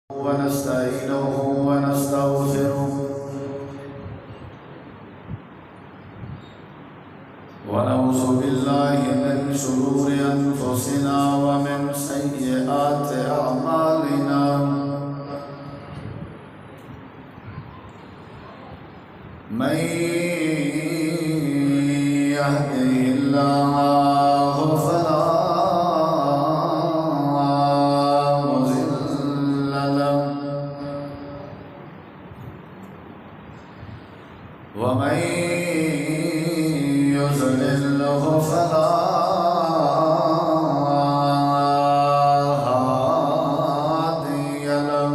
ونستعينه ونستغفره ونعوذ بالله من شرور أنفسنا ومن سيئات أعمالنا من يهده الله فلا مضل له ومن يضلل فلا هادي له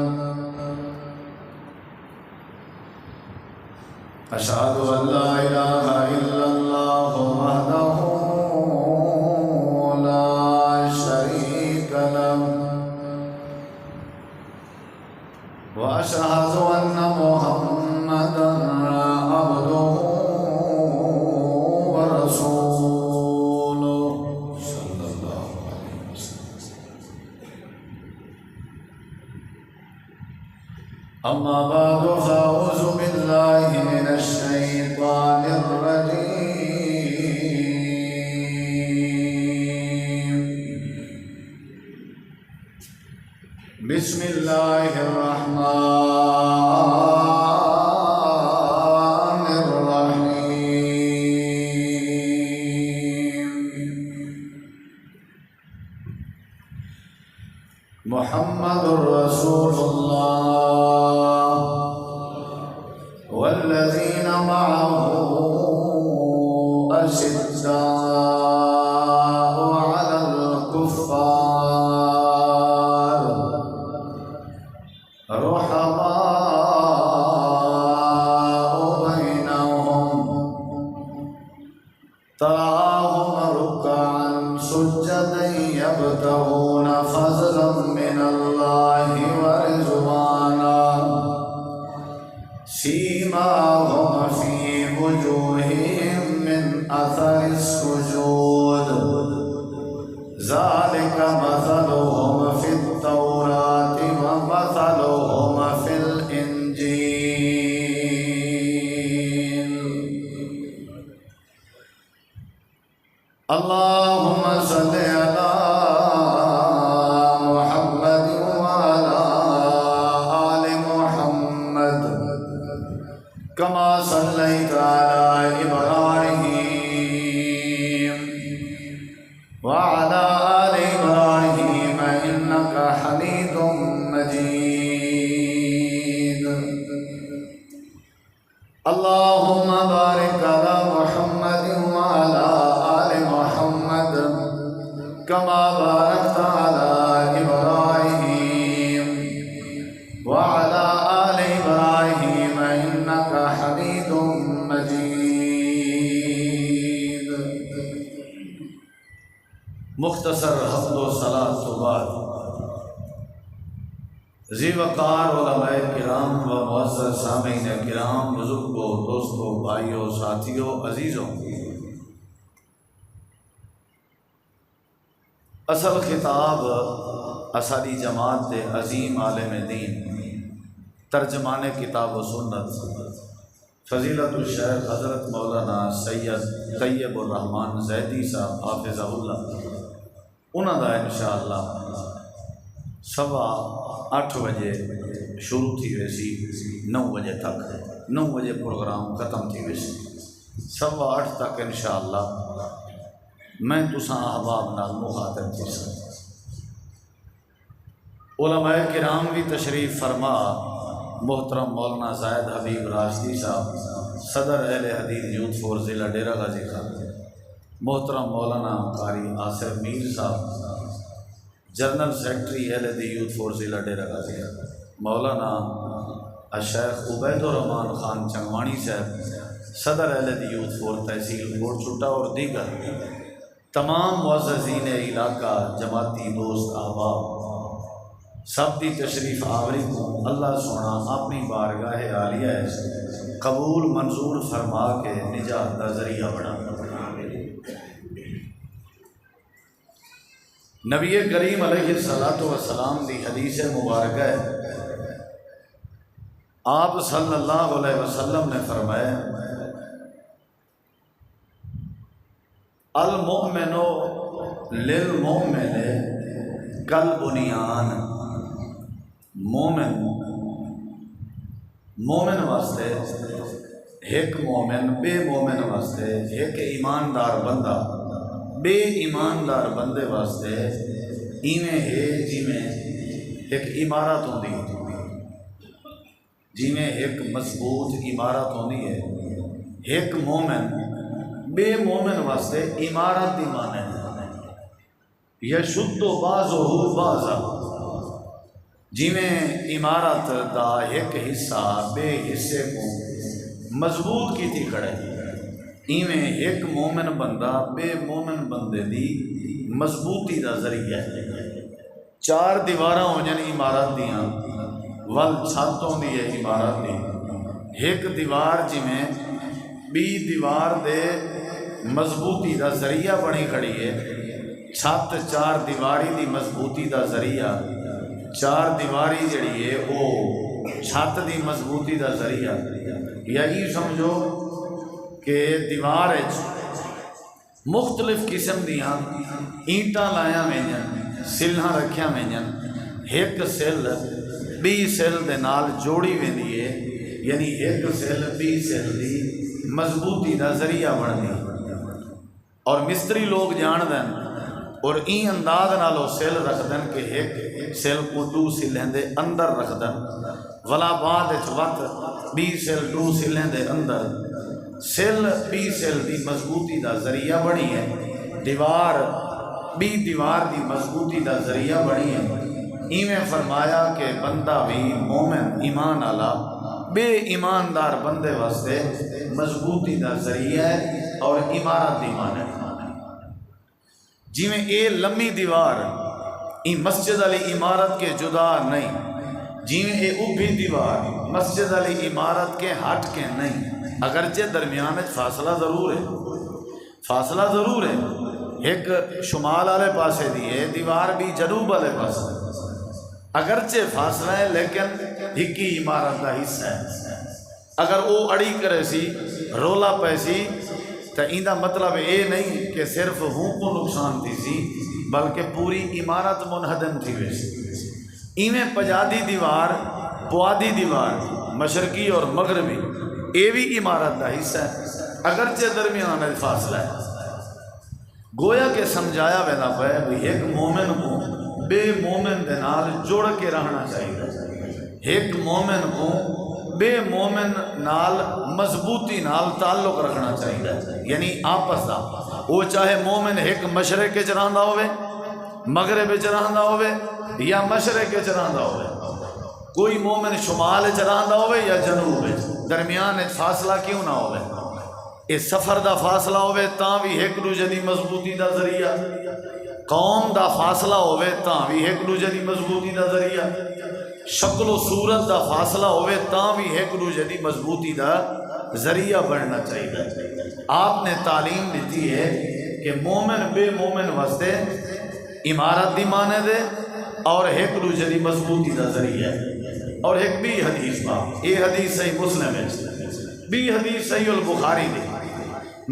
أشهد أن لا إله إلا الله وحده لا شريك له وأشهد أن محمدا عبده ورسوله صلى الله عليه وسلم. أما بعد فأعوذ بالله من الشيطان الرجيم. بسم الله الرحمن الرحيم. محمد رسول الله والذين معه أشداء على الكفار رحماء بينهم تراهم ركعا سجدا يبتغون فضلا من الله ورضوانا سيماهم في وجوههم من أثر السجود ذلك مثلهم في التوراة ومثلهم في الإنجيل. اللهم صل على محمد وعلى آل محمد كما صليت على إبراهيم وعلى آل إبراهيم إنك حميد مجيد. اللهم بارك على محمد وعلى آل محمد كما باركت على إبراهيم وعلى آل إبراهيم إنك حميد مجيد. مختصر حمد و صلاۃ تو بعد ذی وقار علماء کرام و معزز سامعین کرام، بزرگوں، دوستوں، بھائیوں، ساتھیوں، عزیزوں، اصل خطاب اسالی جماعت دے عظیم عالم دین ترجمان کتاب و سنت فضیلت الشیخ حضرت مولانا سید طیب الرحمن زیدی صاحب حافظہ اللہ، انہوں کا انشاءاللہ 8:15 بجے شروع تھی ویسی 9 بجے تک 9 بجے پروگرام ختم تھی ویسی 8:15 تک انشاءاللہ میں تساں احباب نال مخاطب تھی سا. علماء کرام بھی تشریف فرما، محترم مولانا زاہد حبیب راشدی صاحب صدر اہل حدیث یوتھ فور ضلع ڈیرہ غازی خان، محترم مولانا قاری آصف میر صاحب جنرل سیکرٹری اہل حدیث یوتھ فور ضلع ڈیرہ غازی خان، مولانا الشیخ عبید الرحمان خان چنگوانی صاحب صدر اہل حدیث یوتھ فور تحصیل کوٹ چھٹا اور دیگر تمام معززین علاقہ، جماعتی دوست، احباب سب دی تشریف آوری کو اللہ سونا اپنی بارگاہ عالیہ قبول منظور فرما کے نجات کا ذریعہ بنا. نبی کریم علیہ الصلوۃ والسلام دی حدیث مبارکہ ہے آپ صلی اللہ علیہ وسلم نے فرمایا المؤمن للمؤمن کالبنیان، مومن واسطے ایک مومن بے مومن واسطے، ایک ایماندار بندہ بے ایماندار بندے واسطے ایویں ہے جویں ایک عمارت ہوندی ہے، جویں ایک مضبوط عمارت ہوندی ہے۔ ایک مومن بے مومن واسطے عمارت دی معنی ہے یشد بعضہ بعضا، جویں عمارت دا ایک حصہ بے حصے کو مضبوط کیتی کھڑے، ایویں ایک مومن بندہ بے مومن بندے دی مضبوطی دا ذریعہ ہے۔ چار دیواراں ہو جان عمارت دیاں، ول چھت ہوندی ہے عمارت دی، ایک دیوار جویں بی دیوار دے مضبوطی دا ذریعہ بنی کھڑی ہے، چھت چار دیواری دی مضبوطی دا ذریعہ، چار دیواری جڑی ہے وہ چھت دی مضبوطی دا ذریعہ، یا یہ سمجھو کہ دیوار مختلف قسم دیاں اینٹاں لائیاں ویجن، سلھاں رکھیاں ویجن، ایک سل بی سل دے نال جوڑی ویندی ہے، یعنی ایک سل بی سل دی مضبوطی دا ذریعہ بندی، اور مستری لوگ جان دیں اور این انداز نالو سل رکھ دیں کہ ایک سل کو دو سلیں دے اندر رکھ دیں، ولا بعد وقت بی سل دو سلیں دے اندر، سل بی سل دی مضبوطی دا ذریعہ بنی ہے، دیوار بی دیوار دی مضبوطی دا ذریعہ بنی ہے۔ ایویں فرمایا کہ بندہ بھی مومن ایمان والا بے ایماندار بندے واسطے مضبوطی دا ذریعہ ہے اور عمارت دی معنی ہے۔ جویں اے لمبی دیوار ای مسجد والی عمارت کے جدا نہیں، جویں اے اوبھی دیوار مسجد والی عمارت کے ہٹ کے نہیں، اگرچہ درمیان فاصلہ ضرور ہے، فاصلہ ضرور ہے، ایک شمال والے پاسے دی ہے دیوار بھی جنوب والے پاسے، اگرچہ فاصلہ ہے لیکن ایک ہی عمارت کا حصہ ہے۔ اگر وہ اڑی کرے سی رولا پے سی تو ایندہ مطلب اے نہیں کہ صرف ہوں کو نقصان تھی سی بلکہ پوری عمارت منہدم تھی ویسی۔ ایویں پجادی دیوار پوادی دیوار مشرقی اور مغربی اے بھی عمارت کا حصہ ہے، اگرچہ درمیان فاصلہ ہے۔ گویا کہ سمجھایا ویدا پہ بھی ایک مومن کو بے مومن دے نال جوڑ کے رہنا چاہیے، ایک مومن کو بے مومن نال مضبوطی نال تعلق رکھنا چاہیے، یعنی آپس دا، وہ چاہے مومن ایک مشرق کے چراندا ہوئے، مغرب چراندا ہوئے یا مشرق کے چراندا ہوئے، کوئی مومن شمال چراندا ہوئے یا جنوب، درمیان فاصلہ کیوں نہ ہوئے، اس سفر دا فاصلہ ہوئے تاں بھی ایک دوجے دی مضبوطی دا ذریعہ، قوم دا فاصلہ ہوئے تاں بھی ایک دوجے دی مضبوطی دا ذریعہ، شکل و صورت دا فاصلہ ہوئے تاں بھی ایک دوجے دی مضبوطی دا ذریعہ بننا چاہیے۔ آپ نے تعلیم دیتی ہے کہ مومن بے مومن واسطے عمارت دی مانے دے اور ایک دوجے دی مضبوطی دا ذریعہ، اور ایک بھی حدیث باب یہ حدیث صحیح مسلم ہے، بھی حدیث صحیح البخاری دی،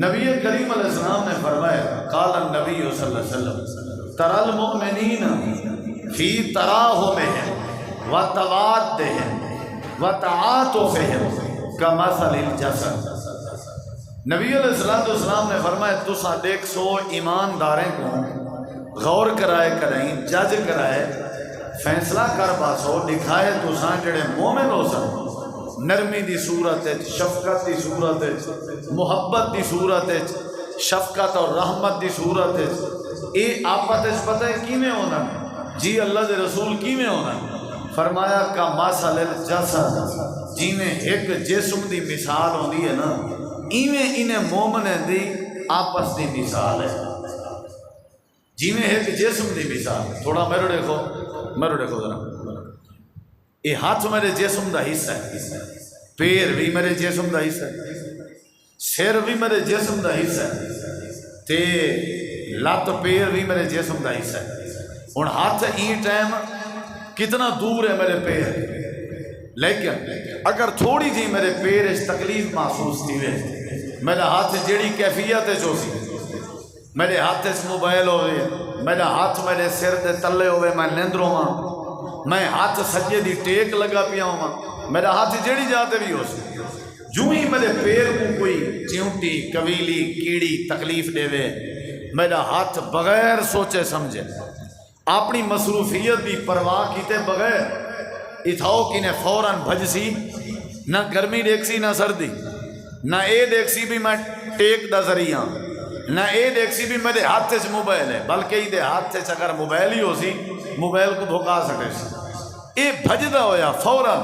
نبی کریم علیہ السلام نے فرمایا قال النبی صلی اللہ علیہ وسلم ترى المؤمنین فی تراہمہم وتوادہم وتعاطفہم کمثل الجسد۔ نبی علیہ السلام نے فرمایا تسا دیکھ سو ایمانداریں کو غور کرائے کریں جج کرائے فیصلہ کر باسو دکھائے تسا جڑے مومن ہو سن نرمی دی صورت ہے، شفقت دی صورت ہے، محبت دی صورت ہے، شفقت اور رحمت دی صورت ہے، اے آپت اس پتہ ہے کیویں ہونا جی اللہ دے رسول کیویں ہونا، فرمایا کا مثل الجسد، جیویں ایک جسم دی مثال ہوندی ہے نا ایویں انہیں مومن دی آپس دی مثال ہے، جیویں ایک جسم دی مثال، تھوڑا میرے دیکھو ذرا، یہ ہاتھ میرے جسم دا حصہ ہے، پیر بھی میرے جسم دا حصہ ہے، سر بھی میرے جسم دا حصہ ہے، تے لات پیر بھی میرے جسم دا حصہ ہے۔ ہن ہاتھ ای ٹائم کتنا دور ہے میرے پیر، لیکن اگر تھوڑی جی میرے پیر اس تکلیف محسوس تھی وے، میرا ہاتھ جیڑی کیفیت جو سی، میرے ہاتھ اس موبائل ہوئے، میرا ہاتھ میرے سر دے تلے ہوئے، میں نیندروں ہاں، میں ہاتھ سجے دی ٹیک لگا پیا ہوں، میرا ہاتھ جیڑی جاتے بھی ہو سی، جو ہی میرے پیر کو کوئی چیونٹی کویلی کیڑی تکلیف دے وے، میرا ہاتھ بغیر سوچے سمجھے اپنی مصروفیت دی پرواہ کیتے بغیر اتھاؤ کی نے فوراً بھج سی، نہ گرمی دیکھ سی نہ سردی، نہ اے دیکھ سی بھی میں ٹیک دا ذریعہ، نہ اے دیکھ سی بھی میرے ہاتھ سے موبائل ہے، بلکہ ہی دے ہاتھ سے اگر موبائل ہی ہو سی موبائل کو بھکا سکے سی، اے بھجدا ہویا فوراً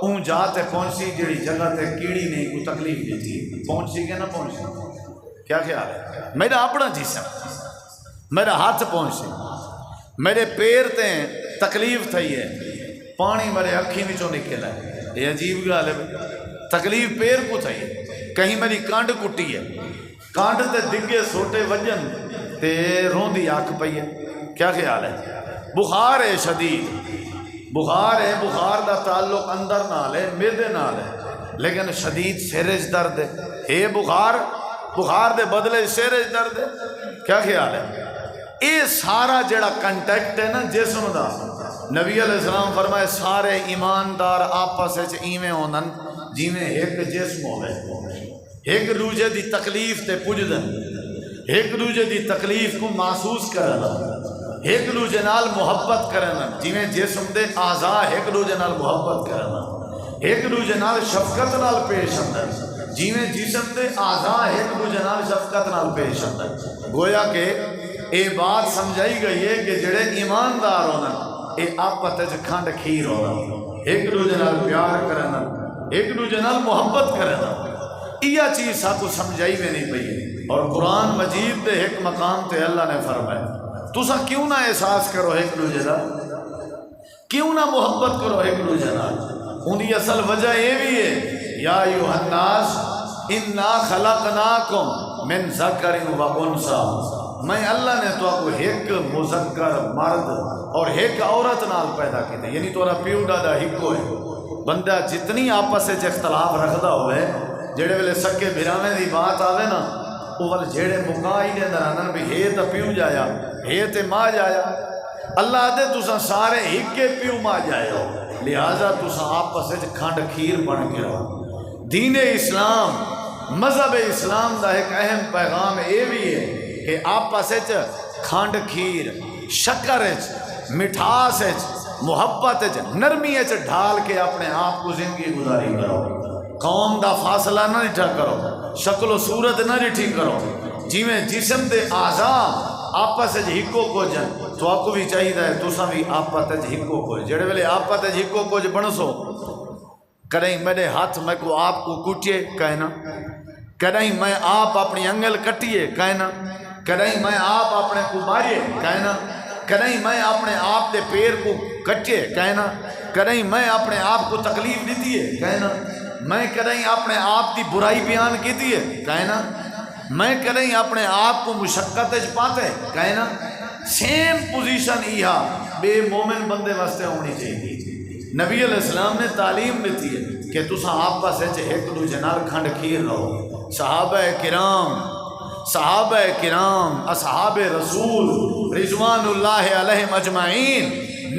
اون جاتے پہنچ سی جڑی جگہ تے کیڑی نہیں کوئی تکلیف دیتی، پہنچ سی کہ نہ پہنچ سی؟ کیا خیال ہے؟ میرا اپنا جسم، میرا ہاتھ پہنچ سی، میرے پیر تے تکلیف تھی ہے، پانی میرے اکھی میں چوں نکلا ہے، یہ عجیب گال ہے، تکلیف پیر کو تھی ہے، کہیں میری کانڈ کٹی ہے، کانڈ تے دگے سوٹے وجن تے روندی آنکھ پئی ہے، کیا خیال ہے؟ بخار ہے شدید، بخار ہے، بخار دا تعلق اندر نال ہے، میدے نال ہے، لیکن شدید سیرج درد ہے بخار، بخار دے بدلے سیرج درد ہے، کیا خیال ہے؟ اے سارا جڑا کنٹیکٹ ہے نا جسم دا، نبی علیہ السلام فرمائے سارے ایماندار آپس وچ ایویں ہونن جویں ایک جسم ہوے، ایک دوجے دی تکلیف تے پجدن، ایک دوجے دی تکلیف کو محسوس کرن، ایک دوجے نال محبت کرن، جویں جسم دے اعضاء ایک دوجے نال محبت کرن، ایک دوجے نال شفقت نال پیش آندن، جویں جسم دے اعضاء ایک دوجے نال شفقت نال پیش آندن۔ گویا کہ اے بات سمجھائی گئی ہے کہ جڑے ایماندار ہونن اے آپس وچ کھنڈ کھیر ہونن، ایک دوجے نال پیار کرن، ایک دوجے نال محبت کرن، یہ چیز ساتھ سمجھائی میں نہیں پئی، اور قرآن مجید دے ایک مقام تے اللہ نے فرمایا تسا کیوں نہ احساس کرو ایک دوجے دا، کیوں نہ محبت کرو ایک دوجے نال، ان کی اصل وجہ یہ بھی ہے یا ایھا الناس انا خلقناکم من ذکر و انثی، میں اللہ نے تو کو ایک مذکر مرد اور ایک عورت نال پیدا کیتے، یعنی تورا پیو دادا ہکو ہے، بندہ جتنی آپس وچ اختلاف رکھدا ہوئے جڑے ویلے سکے بھراویں دی بات آوے نا اول جڑے مکا ہی دے اندر آندن بھی ہے تے پیو جایا، ہے تے ماں جایا، اللہ دے تساں سارے ہکے پیو ماں جائے ہو، لہذا تساں آپس وچ کھنڈ کھیر بن کے رہو۔ دین اسلام، مذہب اسلام دا ایک اہم پیغام یہ بھی ہے کہ آپس وچ کھنڈ کھیر، شکر وچ، مٹھاس وچ، محبت وچ، نرمی وچ ڈھال کے اپنے آپ کو زندگی گزاری کرو، قوم دا فاصلہ نہ ڈٹھا کرو، شکل و صورت نہ ڈٹھی کرو، جیویں جسم دے اعضاء آپس وچ ہکو کچھ تو آپ کو بھی چاہیے تساں بھی آپس وچ ہکو کچھ، جڑے ویلے آپس وچ ہکو کچھ بنسو، کدیں میرے ہاتھ میں کو آپ کو کٹیے کہنا، کدیں میں آپ اپنی انگل کٹیے کہنا، کدیں میں آپ اپنے کو ماریے کہنا، کدیں میں اپنے آپ دے پیر کو کٹیے کہنا، کدیں میں اپنے آپ کو تکلیف دیتی ہے کہنا، میں کدیں اپنے آپ کی برائی بیان کیتی ہے کہنا، میں کدیں اپنے آپ کو مشقت پاتے کہنا، سیم پوزیشن ایہا بے مومن بندے واسطے ہونی چاہیے۔ نبی علیہ السلام نے تعلیم دیتی ہے کہ تساں آپس وچ ایک دوجے نال کھنڈ کھیر رہو۔ صحابہ کرام اصحاب رسول رضوان اللہ علیہم اجمعین،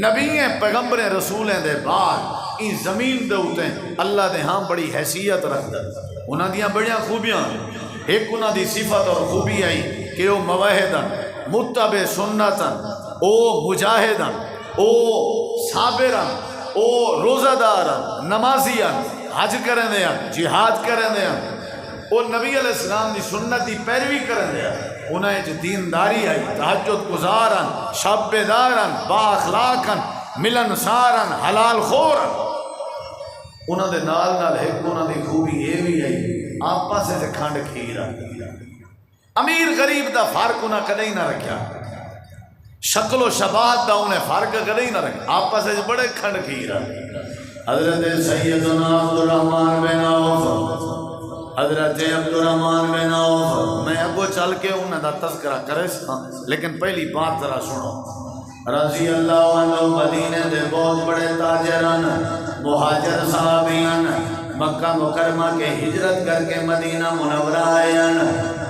نبی پیغمبر رسولیں دے بعد اس زمین دے اوتے اللہ دے ہاں بڑی حیثیت رکھدا، انہاں دیاں بڑیاں خوبیاں، ایک انہاں دی صفت اور خوبی آئی کہ وہ موحدن، متبع سنتن، او مجاہدن، او صابرن، او روزہ دارن، نمازیان، حج کرن دیا، جہاد کرن دیا، او نبی علیہ السلام دی سنت دی پیروی کرن دیا، انہیں جو دینداری آئی، تہجد گزارن، شب دارن، با اخلاقن، ملن سارن، حلال خورن، انہوں دے نال نال ایک انہوں دی خوبی یہ بھی آئی آپس سے کھنڈ کھیرا، امیر غریب دا فرق انہیں کدیں نہ رکھیا، شکل و شباہت دا انہیں فرق کدیں نہ رکھیا، آپس سے بڑے کھنڈ کھیرا۔ حضرت سیدنا عبدالرحمن بن عوف، حضرت عبدالرحمن بن عوف، میں اگو چل کے انہیں دا تذکرہ کرے سکاں لیکن پہلی بات ذرا سنو، رضی اللہ عنہ مدینے دے بہت بڑے تاجران مہاجر صحابیان مکہ مکرمہ کے ہجرت کر کے مدینہ منورہ آئین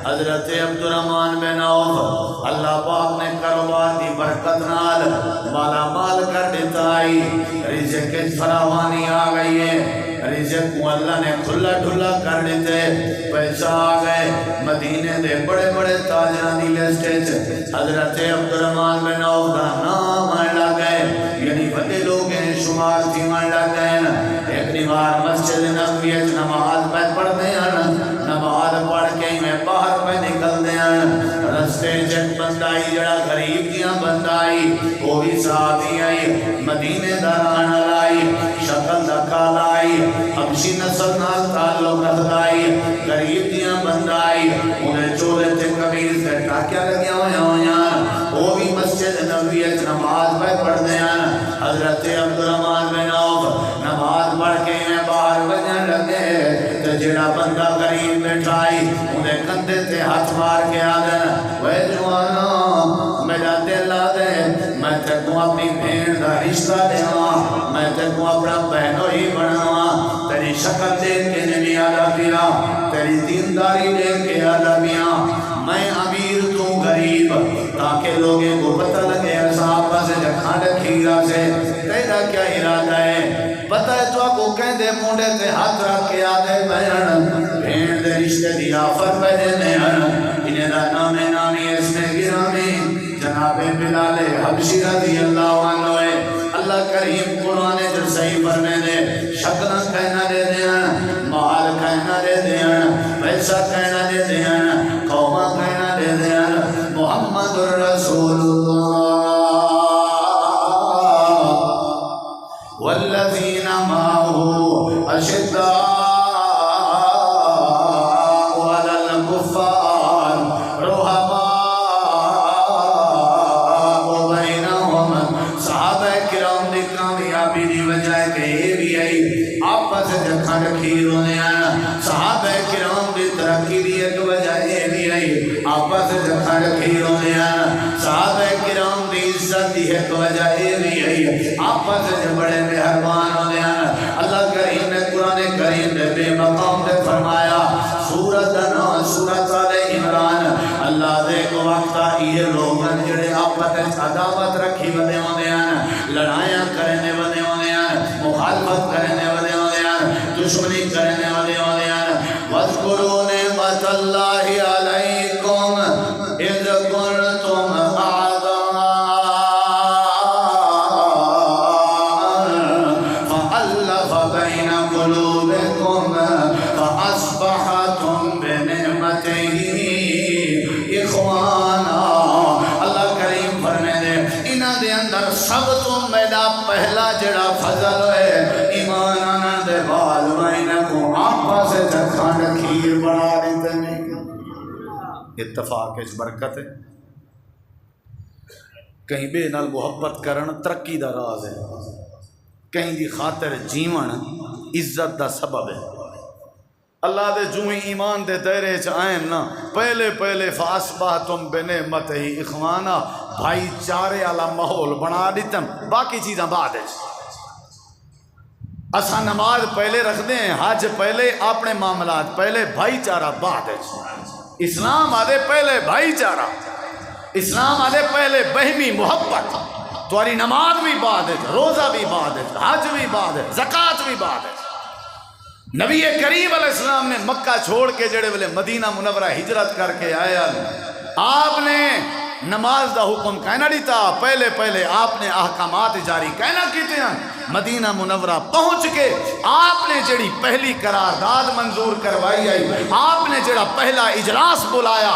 حضرت عبدالرحمن بن عوف اللہ پاک نے کاروبار دی برکت نال مالا مال کر دیتا آئی رزق کی فراوانی آ گئی ہے رزق کو اللہ نے کھلا ڈھلا کر دیتے پیسہ آ گئے مدینے دے بڑے بڑے تاجران دی لسٹ حضرت عبدالرحمن بن عوف کا نام لگ گئے یعنی بڑے لوگ ہیں شمار تھی من لگ گئے ایک نوار مسجد نبوی نماز پہ پڑھتے ہیں نماز پڑھ کے میں باہر پہ نکلتے ہیں رستے جن بندائی جڑا غریب دیاں بندائی وہ بھی صحابی آئی مدینے داران لائی شکل دکھا لائی حبشی نسل نال تعلق رکھدائی غریب دیاں بندائی انہیں چولے تے کبیر سے ٹاکیا لگیا ہویا وہ بھی مسجد نبوی نماز پہ پڑھتے ہیں حضرت عبدالرحمن بن عوف نماز پڑھ کے میں باہر بجنے لگے تو جڑا بندہ غریب بیٹھائی انہیں کندھے تے ہاتھ مار کے آدھن وے جوانا میرا دل آدھے میں تے کو اپنی بھین دا رشتہ دیواں میں تے کو اپنا بہنو ہی بناواں تیری شکل دیکھ کے نبی آدھا پیا تیری دینداری دیکھ کے آدھا پیا میں امیر تو غریب تاکہ لوگیں کو پتہ لگے صحابہ سے جکھانڈ کھیرا سے تیرا کیا ارادہ ہے پتہ ہے تو کو کہندے مونڈے تے ہاتھ رکھ کے آدھے بہن بھین دے رشتے دی آفر پہ دینے انہیں دا نامی اس میں گرامی جناب بلال حبشی رضی اللہ عنہ ہے اللہ کریم قرآن جو صحیح فرمے دے شکلہ کہنا دے دیں مال کہنا دے دیں پیسہ کہنا دے دیں قومہ کہنا دے دیں محمد الرسول اللہ والذین معه اشداء علی الکفار رحماء بینہم صحابہ کرام دی کامیابی دی وجہ کہ یہ بھی آئی آپس جکھا رکھی رونے آنا صحابہ کرام دی ترقی دی ایک وجہ یہ بھی آئی آپس جکھا رکھی رونے آنا صحابہ کرام دی عزت دی ایک وجہ یہ بھی آئی آپس بڑے مہربان ہونے آنا اللہ کریم نے قرآن کریم نے بے مقام نے فرمایا سورت آل عمران اللہ دے کو وقتا یہ لوگن جڑے آپس عداوت رکھی ودے ہونے آنا لڑائیاں کرنے ودے ہونے آنا مخالفت کرنے ودے ہونے آنا دشمنی کرنے ودے ہونے آنا وَاذْكُرُوا نِعْمَةَ اللَّهِ عَلَيْكُمْ إِذْ كُنْتُمْ أَعْدَاءً فَأَلَّفَ بَيْنَ قُلُوبِكُمْ فَأَصْبَحْتُمْ بِنِعْمَتِهِ إِخْوَانًا اللہ کریم فرمائے دے انہاں دے اندر سب تو میرا پہلا جڑا فضل ہے ایمان آنا دے والوین کو آپا سے جکھان کھیر بنا دیتے نہیں اتفاق اس برکت ہے کہیں بے نال محبت کرن ترقی دا راز ہے کہیں دی خاطر جیون عزت دا سبب ہے اللہ دے جو ایمان دے دائرے چاہیں نا پہلے فاسبحتم بنعمتہ اخوانا بھائی چارے والا ماحول بنا دیتم باقی چیزاں بعد ہے اساں نماز پہلے رکھ دیں حج پہلے اپنے معاملات پہلے بھائی چارہ بعد ہے اسلام آدھے پہلے بھائی چارہ اسلام آدھے پہلے بہمی محبت تمہاری نماز بھی بعد ہے روزہ بھی بعد ہے حج بھی بعد ہے زکوٰۃ بھی بعد ہے نبی کریم علیہ السلام نے مکہ چھوڑ کے جڑے والے مدینہ منورہ ہجرت کر کے آیا آپ نے نماز دا حکم کہنا دیتا پہلے آپ نے احکامات جاری کہنا کیتے ہیں مدینہ منورہ پہنچ کے آپ نے جڑی پہلی قرارداد منظور کروائی آئی آپ نے جڑا پہلا اجلاس بلایا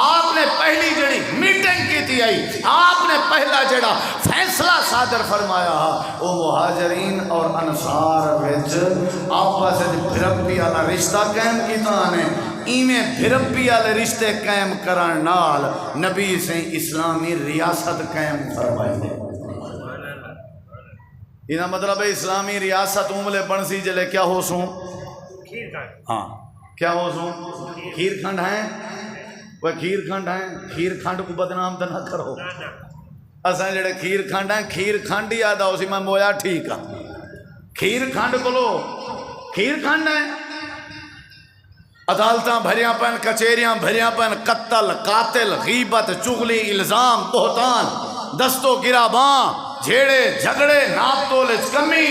آپ نے پہلی جڑی میٹنگ کی تھی آئی آپ نے پہلا جڑا فیصلہ صادر فرمایا وہ مہاجرین اور انصار وچ آپس بھرپی والا رشتہ قائم کیتا نے ایویں بھرپی والے رشتے قائم کرن نال نبی سے اسلامی ریاست قائم فرمائی ہے یہ مطلب ہے اسلامی ریاست عملے بن سی جلے کیا ہو سوں ہاں کیا ہو سوں کھیر کھنڈ ہیں وہ کھیر کھنڈ ہیں کھیر کھنڈ کو بدنام تو نہ کرو اساں جڑے کھیر کھنڈ ہیں کھیر کھنڈ ہی آدھا اسی میں مویا ٹھیک ہاں کھیر کھنڈ کلو کھیر کھنڈ ہے عدالتاں بھریاں پن کچہریاں بھریاں پن قتل قاتل غیبت چغلی الزام بہتان دستو گراباں جھیڑے جھگڑے ناپ تولج کمی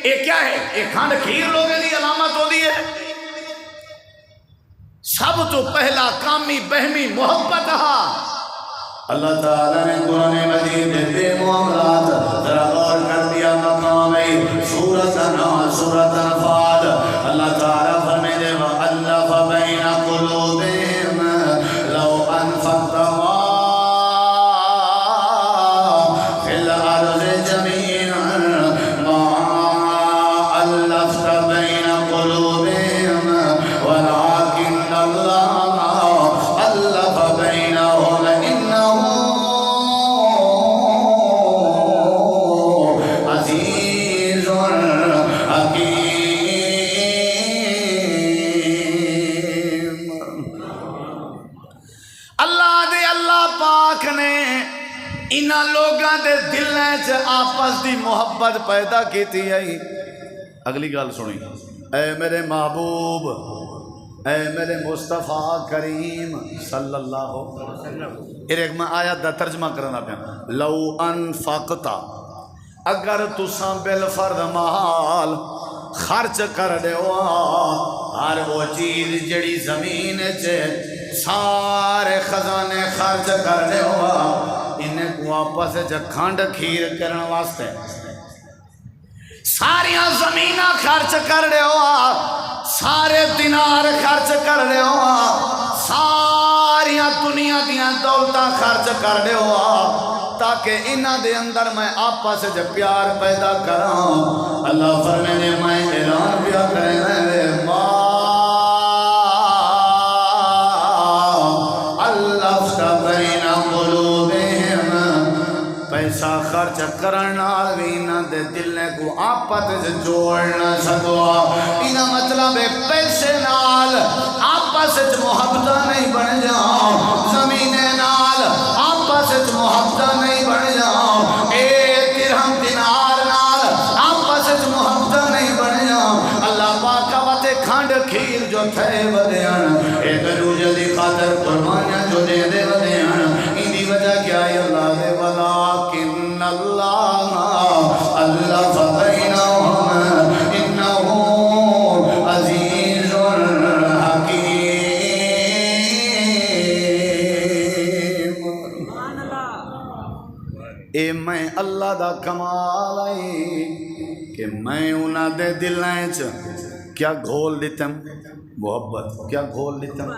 یہ کیا ہے یہ کھنڈ کھیر لوگے دی علامت ہو دی ہے سب تو پہلا کامی بہمی محبت ہا اللہ تعالیٰ نے قرآن مجید بے معاملات ذرا غور کر دیا مقام سورۃ انفال اللہ تعالیٰ فرمائے دے وَأَلَّفَ بَيْنَ قُلُوبِهِمْ لَوْ أَنفَقْتَ مَا فِي الْأَرْضِ جَمِيعًا مَا أَلَّفْتَ بَيْنَ قُلُوبِهِمْ وَلَكِنَّ اللَّهَ أَلَّفَ بَيْنَهُمْ إِنَّهُ عَزِيزٌ حَكِيمٌ انہاں لوگاں دے دلیں چ آپس دی محبت پیدا کیتی ہے اگلی گل سنی اے میرے محبوب اے میرے مصطفیٰ کریم صلی اللہ علیہ وسلم ایک میں آیت دا ترجمہ کرنا پیا لو انفقتا اگر تساں بالفرد محال خرچ کر دے ہر وہ چیز جڑی زمین چ سارے خزانے خرچ کر دے انہیں کو آپس کھنڈ کھیر کرن واسطے ساریاں زمینہ خرچ کر دے سارے دینار خرچ کر دے ساریاں دنیا دیاں دولتاں خرچ کر دے تاکہ انہاں دے اندر میں آپس پیار پیدا کراں اللہ فرمانے میں اعلان پیا کرے پیسہ خرچ کرنا وینا دے دلنے کو آپت جوڑنا سکوا اینا مطلب پیسے نال آپس محبتہ نہیں بن جاؤ زمین نال آپس محبتہ نہیں بن جاؤ ایک درہم دینار نال آپس محبتہ نہیں بن جاؤ اللہ پاکہ واتے کھانڈ کھیر جو تھے ودیان ایک دوجہ دی خاطر قربانیاں جو دے دے ودیان اندی وجہ کیا ہے اللہ دے ولیکن اللہ اللہ فبینہم انہو عزیز حکیم اے میں اللہ دا کمال آئی کہ میں انہاں دے دلائیں کیا گھول دیتم محبت کیا گھول دیتم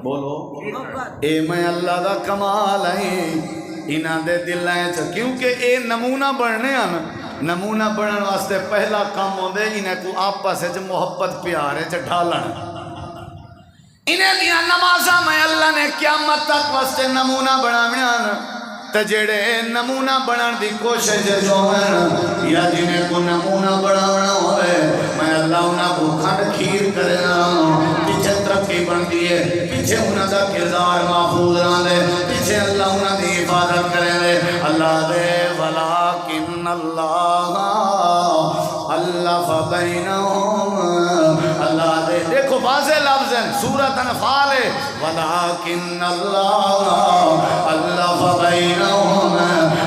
بولو اے میں اللہ دا کمال آئی انہاں دے دلائیں کیونکہ اے نمونہ بڑھنے ہیں نمونہ بڑھن واسطے پہلا کام ہوندے انہیں کو آپس محبت پیارے ڈھالن انہیں دیا نمازہ میں اللہ نے قیامت تک واسطے نمونہ بڑھاونا تے جڑے نمونہ بنان دی کوشش جو ہے یا جنہیں کو نمونہ بنانا ہوئے میں اللہ انہاں کو کھنڈ کھیر کرنا پیچھے ترقی بن دیئے پیچھے انہاں دا کردار محفوظ رہا دے پیچھے اللہ انہاں دی حفاظت کریں دے اللہ دے ولیکن اللہ اللہ فبینہم اللہ دے دیکھو واضح لفظ ہیں سورۃ انفال ہے ولیکن اللہ اللہ فبینہم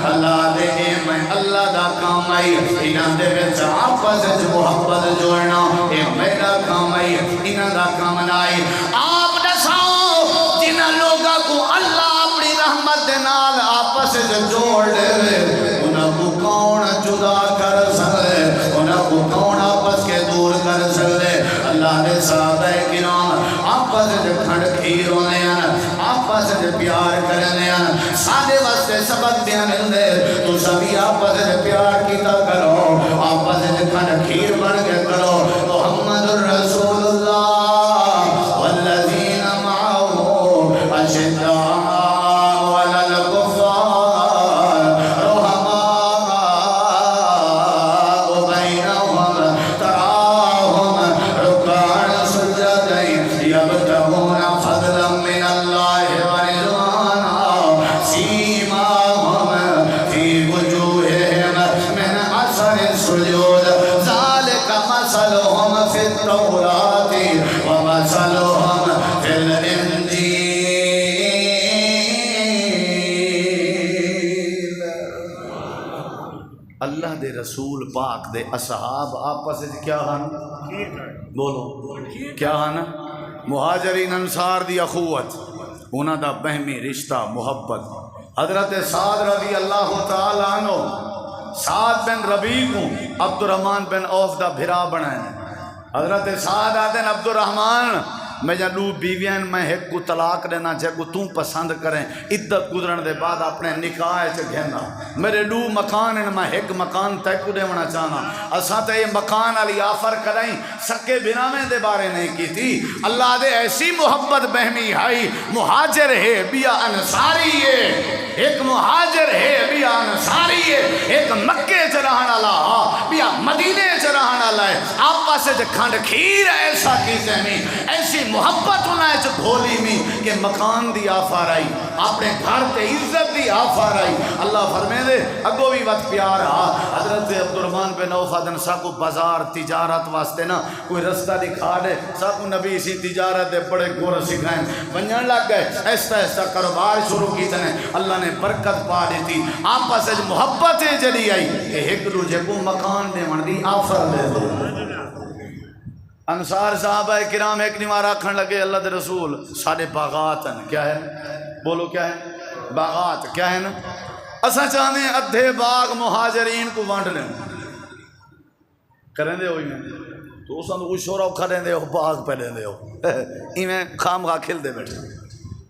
اللہ دے میں اللہ دا کام آئی انہاں دے وچ آپس محبت جوڑنا اے میرا کام آئی انہاں دا کام نائی آپ دساؤ جنہاں لوگاں کو اللہ اپنی رحمت دے نال آپس جوڑ دے انہاں کو کون جدا کر سکے انہاں کو کون آپس کے دور کر سکے اللہ نے صحابہ کرام آپس کھنڈ کھیر ہونے ہیں آپس پیار کرنے ہیں سادے واسطے سبق دیانے دے تو سبھی آپس پیار کیتا کرو آپس کھنڈ کھیر بن کے کرو محمد الرسول اللہ والذین معاہو اشداء فضلا من اللہ ورضوانا سیماہم مثلهم فی التوراۃ ومثلهم فی الانجیل۔ اللہ دے رسول پاک دے اصحاب آپس وچ کیا ہن؟ بولو کیا ہن؟ مہاجرین انصار دی اخوت، انہاں دا بہمی رشتہ محبت۔ حضرت سعد رضی اللہ تعالیٰ عنہ سعد بن ربیع کو عبد الرحمن بن عوف دا بھرا بنائے۔ حضرت سعد آتے ہیں عبد الرحمن میں جا دو بیویاں میں ایک کو طلاق دینا چاہے کو تم پسند کریں، عدت گزرن دے بعد اپنے نکاح چ گھنا، میرے دو مکان ہیں میں ایک مکان تے کو دیونا چاہنا، اساں تے یہ مکان علی آفر کرائیں سکے بنا میں دے بارے نہیں کی تھی۔ اللہ دے ایسی محبت بہمی ہائی، مہاجر ہے بیا انصاری ہے، ایک مہاجر ہے بیا انصاری ہے، ایک مکے چ رہن والا بیا مدینے چ رہن والا ہے، آپس وچ کھنڈ کھیر ایسا کی زمین ایسی محبت انہیں چ گھولی میں کہ مکان دی آفار آئی، اپنے گھر تے عزت دی آفار آئی۔ اللہ فرمے دے اگو بھی وقت پیار ہا۔ حضرت عبد الرحمن بن عوف آدن سا کو بازار تجارت واسطے نا کوئی رستہ دکھا دے، سا کو نبی اسی تجارت دے بڑے گور سکھائیں، بنجن لگ گئے، ایسا ایسا کاروبار شروع کی تنے، اللہ نے برکت پا دیتی، آپس وچ محبت جڑی آئی کہ ایک دوجے کو مکان دے من دی آفر دے دو۔ انصار صحابہ کرام ایک نمارہ کھن لگے اللہ دے رسول سارے باغات ہیں، کیا ہے؟ بولو کیا ہے؟ باغات کیا ہے نا؟ اساں چاہتے ہیں ادھے باغ مہاجرین کو وانٹ لیں، کریں دے ہوئی میں تو اساں تو اشور اوکھا دیں دے ہو، باغ پہ دیں دے ہو، ایمیں خام خواہ کھل دے بیٹھے،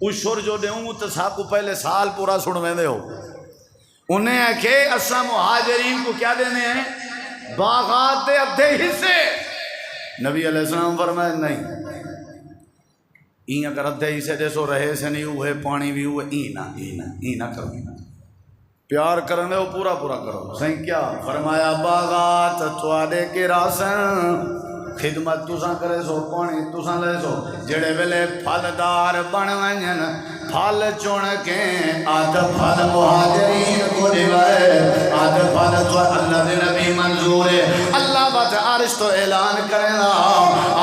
اشور جو دے ہوں تو سا کو پہلے سال پورا سنویں دے ہو، انہیں ہے کہ اساں مہاجرین کو کیا دینے ہیں؟ باغات دے ادھے حصے۔ نبی علیہ السلام فرمائے نہیں، این اگر ادھے حصے دے سو رہے سے نہیں ہوئے پانی بھی ہوئے، اینا کرو، پیار کرنے ہو پورا پورا کرو۔ صحیح کیا فرمایا؟ باغات توادے کے راسن خدمت تساں کرے سو، پانی تساں لے سو، جڑے ویلے پھلدار بن ونجن پھل چن کے آدھ پھل مہاجرین کو دیوائے، آدھ پھل تو اللہ دے نبی منظور ہے۔ اللہ بات عرش تو اعلان کرنا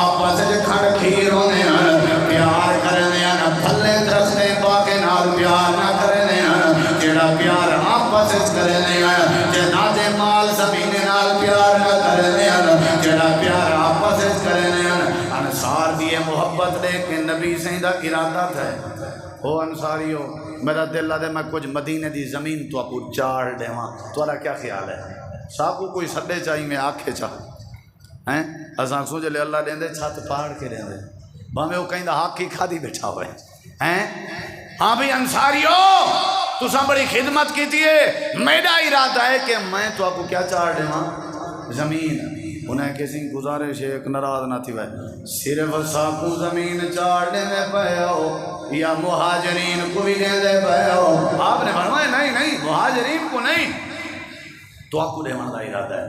آپس کھڑ کھیر ہونے ہیں، پیار کرنے ہیں، پھلے درختے باقے نال پیار نہ کرنے ہیں، جڑا پیار آپس کرنے ہیں، جنا دے مال زمین نال پیار نہ کرنے ہیں، جڑا پیار آپس کرنے ہیں۔ انصار دیئے محبت دے کہ نبی سیدہ ارادہ تھا او انصاری ہو، میرا دل دے میں کچھ مدینے دی زمین تو آپ کو چاڑ دے وہاں، تھوڑا کیا خیال ہے؟ صاحب کو کوئی سڈے چاہیے میں آکھے چاہ ہیں اساں سوچ لے اللہ دیں دے چھت پاڑ کے دیں دے بھامے وہ کہیں دا حق ہی کھا دی بیٹھا ہوئے ہیں۔ ہاں بھی انصاری ہو تساں بڑی خدمت کی تیے، میرا ارادہ ہے کہ میں تو آپ کو کیا چاڑ دے وہاں زمین۔ انہیں کسی گزارش ایک ناراض نہ تھی صرف ساکو زمین چاڑنے میں پہ ہو یا مہاجرین کو بھی دے دے پہ ہو؟ آپ نے فرمایا نہیں مہاجرین کو نہیں، تو آپ کو دیوان کا ارادہ ہے۔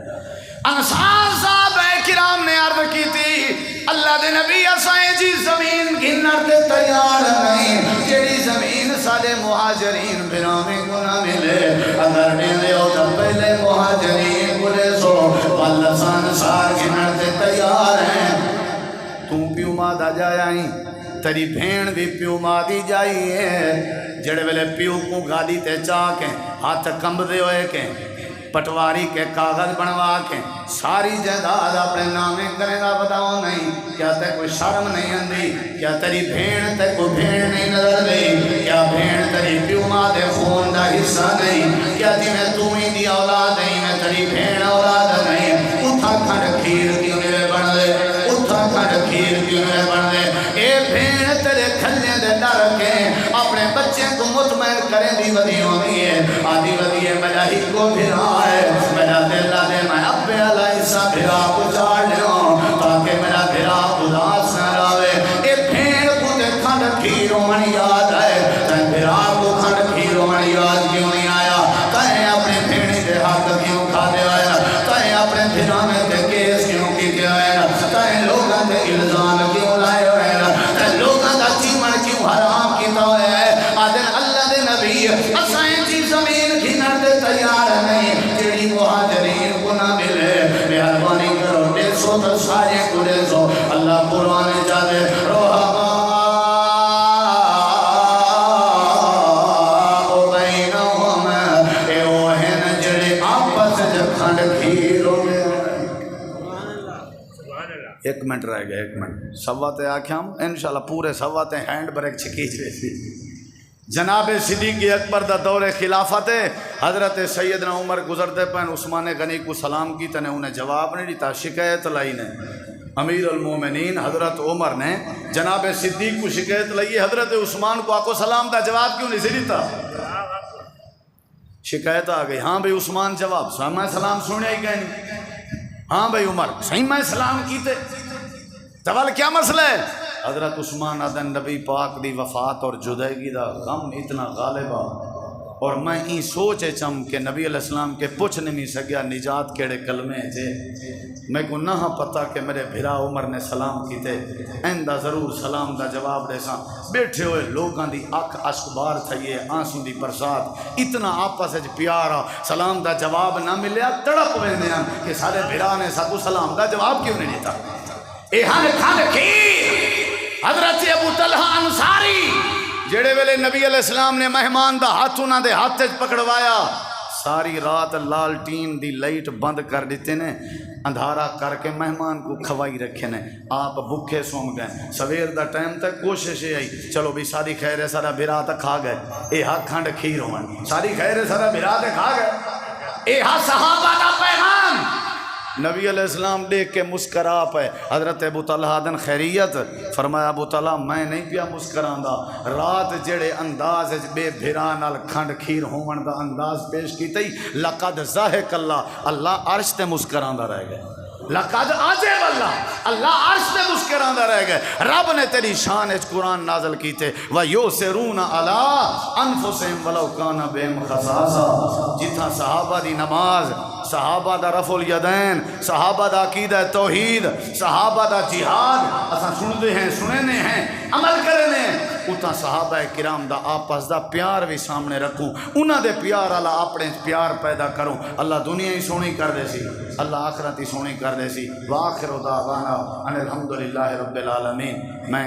انصار صاحب کرام نے عرض کی تھی اللہ دے نبی اسائیں جی زمین گھنر دے تیار نہیں، جیڑی زمین سارے مہاجرین بنامے کو نہ ملے، اگر دینے ہو تو پہلے مہاجرین کو لے سو، واللہ انصار گھنر دے تیار ہیں۔ تم پیو ماں دا جائیں تیری بھین بھی پیو ماں دی جائیے، جڑے ویلے پیو کو گاڑی تے چاہ کے ہاتھ کمب دے ہوئے کے پٹواری کے کاغذ بنوا کے ساری جائیداد اپنے نامے کرے گا، بتاؤ نہیں کیا تے کوئی شرم نہیں اندی؟ کیا تیری بھین تے کوئی بھین نہیں نظر گئی؟ کیا بھین تیری پیو ماں دے خون دا حصہ نہیں؟ کیا تی میں تو ہی دی اولاد نہیں، میں تیری بھین اولاد نہیں؟ اتھا کھڑ کھیر کیوں میرے بن دے، اتھا کھڑ کھیر کیوں میرے بن دے؟ اے بھین تیرے کھلنے دے ڈر کے اپنے بچے کو مطمئن کریں دی ودی ہوئی ہے، آدھی ودی ہے میرا ہی کو بھرا ہے، میرا دل دے میں ابے علیہ السلام بھرا کو چاڑ لوں تاکہ میرا بھرا اداس نہ راوے۔ اے بھین کو دے کھنڈ کھیروں من یاد ہے، تین بھرا کو کھنڈ کھیروں من یاد کیوں نہیں آیا؟ تین اپنے بھینی دے حق کیوں کھا دے آیا؟ تین اپنے بھرانے دے کیس کیوں کی دے آیا؟ تین لوگاں دے الزام کیوں لائے ہوئے؟ تین لوگاں دا چیمن کیوں حرام کیتا ہے؟ آدھن اللہ دے نبی اسائیں جی زمین گھنر دے تیار نہیں، جڑی مہاجرین کو نہ ملے، مہربانی کرو دے سو تو سارے کڑے سو اللہ قرآن جانے روحا ایک منٹ رہ گیا، ایک منٹ سواتے آکھیں ہم انشاءاللہ پورے سواتے ہینڈ بریک چھکیچ رہے تھی۔ جناب صدیق اکبر دا دور خلافت حضرت سیدنا عمر گزرتے پہن عثمان غنی کو سلام کی تنے انہیں جواب نہیں دیتا، شکایت لائی نے امیر المومنین حضرت عمر نے جناب صدیق کو شکایت لائی حضرت عثمان کو آکو سلام دا جواب کیوں نہیں دیتا؟ شکایت آ گئی، ہاں بھئی عثمان جواب میں سلام سنیا ہی کہیں، ہاں بھئی عمر صحیح میں سلام کیتے تول کیا مسئلہ ہے؟ حضرت عثمان آدن نبی پاک دی وفات اور جدائیگی دا غم اتنا غالبا اور میں این سوچے چم کہ نبی علیہ السلام کے پوچھ نہیں سکیا نجات کیڑے کلمے تھے، میں کو نہ پتا کہ میرے بھرا عمر نے سلام کیتے ایندہ ضرور سلام دا جواب دے ساں بیٹھے ہوئے لوگاں دی اکھ اشک بار تھائیے آنسوں دی برسات اتنا آپس اج پیارا سلام دا جواب نہ ملیا تڑپ ویندے ہیں کہ سارے بھرا نے ساکو سلام دا جواب کیوں نہیں دیتا؟ ایہاں کھان کھیر حضرت ابو طلحہ انصاری جڑے ویلے نبی علیہ السلام نے مہمان دا ہاتھ انہاں دے ہاتھ پکڑوایا ساری رات لالٹین دی لائٹ بند کر دیتے نے اندھارا کر کے مہمان کو کھوائی رکھے نے آپ بھوکے سوم گئے سویر دا ٹائم تک کوشش آئی چلو بھی ساری خیر ہے سارا بھرا تک کھا گئے اے ہاں کھنڈ کھیر ہوئے ساری خیر ہے سارا بھرا تک کھا گئے اے ہاں صحابہ دا پیغام نبی علیہ السلام دیکھ کے مسکرا پے حضرت ابو طلحہ دن خیریت فرمایا ابو طلحہ میں نہیں پیا مسکران دا رات جڑے انداز بے بھرا نال کھنڈ کھیر ہون دا انداز پیش کی تی لقد ضاحک اللہ عرش تے مسکران دا رہ گئے لقد عجب اللہ عرش تے مسکران دا رہ گئے رب نے تیری شان اچ قرآن نازل کیتے وَيُسِرُونَ عَلَىٰ أَنفُسِهِمْ وَلَوْ كَانَ بِهِمْ خَصَاصَةٌ جتھا صحابہ دی نماز صحابہ دا رفع الیدین صحابہ دا عقیدہ توحید صحابہ دا جہاد اساں سنتے ہیں سننے ہیں عمل کرنے ہیں اتنا صحابہ کرام دا آپس دا پیار بھی سامنے رکھوں انہاں دے پیار اللہ اپنے پیار پیدا کروں اللہ دنیا ہی سونی کر دے سی اللہ آخرت ہی سونی کر دے سی وآخر دعوانا ان الحمدللہ رب العالمین میں